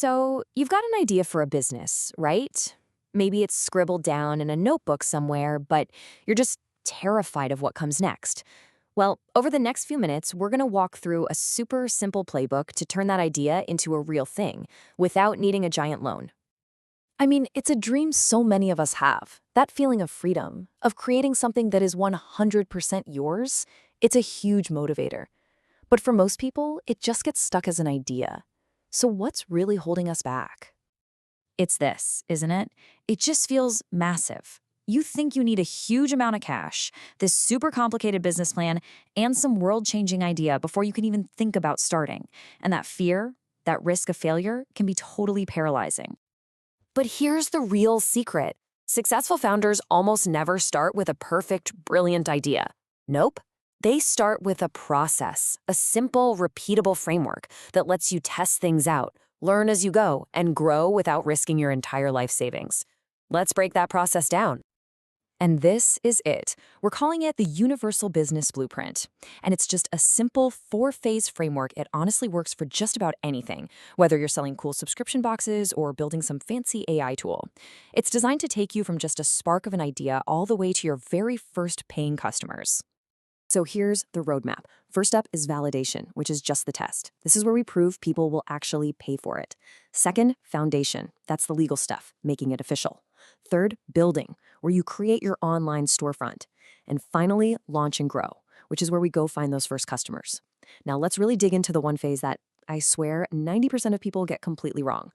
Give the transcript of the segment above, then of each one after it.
So, you've got an idea for a business, right? Maybe it's scribbled down in a notebook somewhere, but you're just terrified of what comes next. Well, over the next few minutes, we're going to walk through a super simple playbook to turn that idea into a real thing without needing a giant loan. I mean, it's a dream so many of us have. That feeling of freedom, of creating something that is 100% yours, it's a huge motivator. But for most people, it just gets stuck as an idea. So what's really holding us back? It's this, isn't it? It just feels massive. You think you need a huge amount of cash, this super complicated business plan, and some world-changing idea before you can even think about starting. And that fear, that risk of failure, can be totally paralyzing. But here's the real secret. Successful founders almost never start with a perfect, brilliant idea. Nope. They start with a process, a simple, repeatable framework that lets you test things out, learn as you go, and grow without risking your entire life savings. Let's break that process down. And this is it. We're calling it the Universal Business Blueprint. And it's just a simple 4-phase framework. It honestly works for just about anything, whether you're selling cool subscription boxes or building some fancy AI tool. It's designed to take you from just a spark of an idea all the way to your very first paying customers. So here's the roadmap. First up is validation, which is just the test. This is where we prove people will actually pay for it. Second, foundation. That's the legal stuff, making it official. Third, building, where you create your online storefront. And finally, launch and grow, which is where we go find those first customers. Now let's really dig into the one phase that, I swear, 90% of people get completely wrong.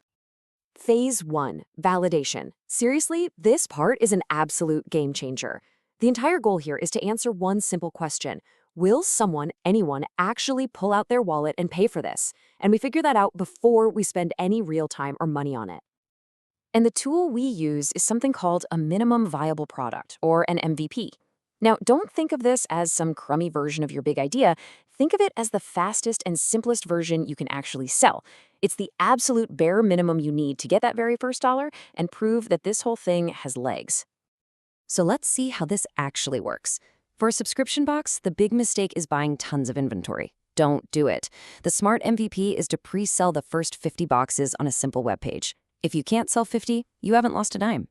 Phase 1, validation. Seriously, this part is an absolute game changer. The entire goal here is to answer one simple question. Will someone, anyone, actually pull out their wallet and pay for this? And we figure that out before we spend any real time or money on it. And the tool we use is something called a minimum viable product, or an MVP. Now, don't think of this as some crummy version of your big idea. Think of it as the fastest and simplest version you can actually sell. It's the absolute bare minimum you need to get that very first dollar and prove that this whole thing has legs. So let's see how this actually works. For a subscription box, the big mistake is buying tons of inventory. Don't do it. The smart MVP is to pre-sell the first 50 boxes on a simple web page. If you can't sell 50, you haven't lost a dime.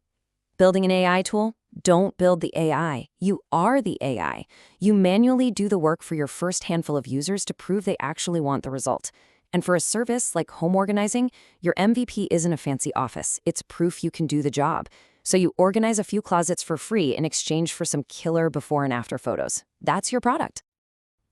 Building an AI tool? Don't build the AI. You are the AI. You manually do the work for your first handful of users to prove they actually want the result. And for a service like home organizing, your MVP isn't a fancy office. It's proof you can do the job. So you organize a few closets for free in exchange for some killer before and after photos. That's your product.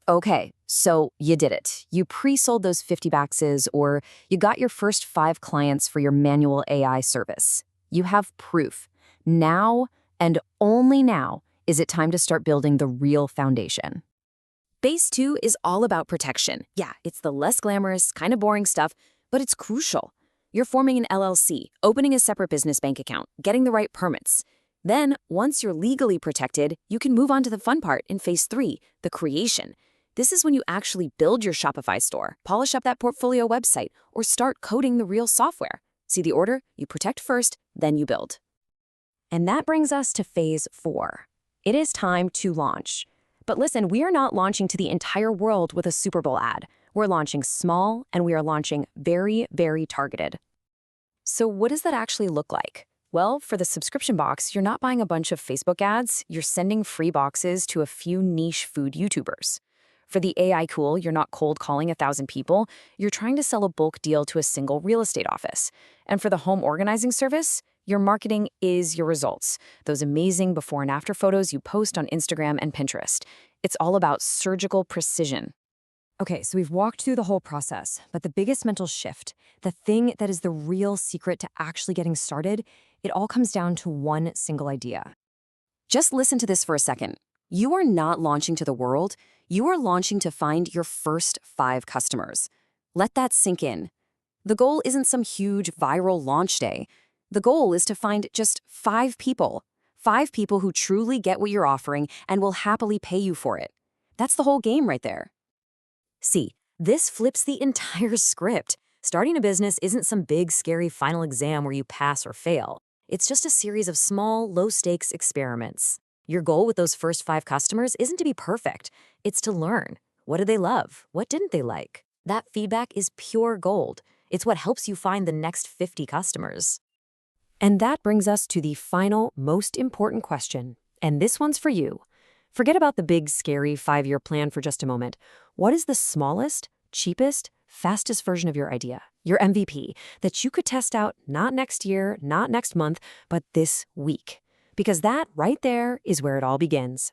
Okay, so you did it. You pre-sold those 50 boxes, or you got your first 5 clients for your manual AI service. You have proof. Now, and only now, is it time to start building the real foundation. Phase 2 is all about protection. Yeah, it's the less glamorous, kind of boring stuff, but it's crucial. You're forming an LLC, opening a separate business bank account, getting the right permits. Then, once you're legally protected, you can move on to the fun part in Phase 3, the creation. This is when you actually build your Shopify store, polish up that portfolio website, or start coding the real software. See the order? You protect first, then you build. And that brings us to Phase 4. It is time to launch. But listen, we are not launching to the entire world with a Super Bowl ad. We're launching small, and we are launching very, very targeted. So what does that actually look like? Well, for the subscription box, you're not buying a bunch of Facebook ads. You're sending free boxes to a few niche food YouTubers. For the AI tool, you're not cold calling 1,000 people. You're trying to sell a bulk deal to a single real estate office. And for the home organizing service, your marketing is your results. Those amazing before and after photos you post on Instagram and Pinterest. It's all about surgical precision. Okay, so we've walked through the whole process, but the biggest mental shift, the thing that is the real secret to actually getting started, it all comes down to one single idea. Just listen to this for a second. You are not launching to the world. You are launching to find your first 5 customers. Let that sink in. The goal isn't some huge viral launch day. The goal is to find just 5 people. 5 people who truly get what you're offering and will happily pay you for it. That's the whole game right there. See, this flips the entire script. Starting a business isn't some big, scary final exam where you pass or fail. It's just a series of small, low-stakes experiments. Your goal with those first 5 customers isn't to be perfect. It's to learn. What did they love? What didn't they like? That feedback is pure gold. It's what helps you find the next 50 customers. And that brings us to the final, most important question. And this one's for you. Forget about the big, scary 5-year plan for just a moment. What is the smallest, cheapest, fastest version of your idea, your MVP, that you could test out not next year, not next month, but this week? Because that right there is where it all begins.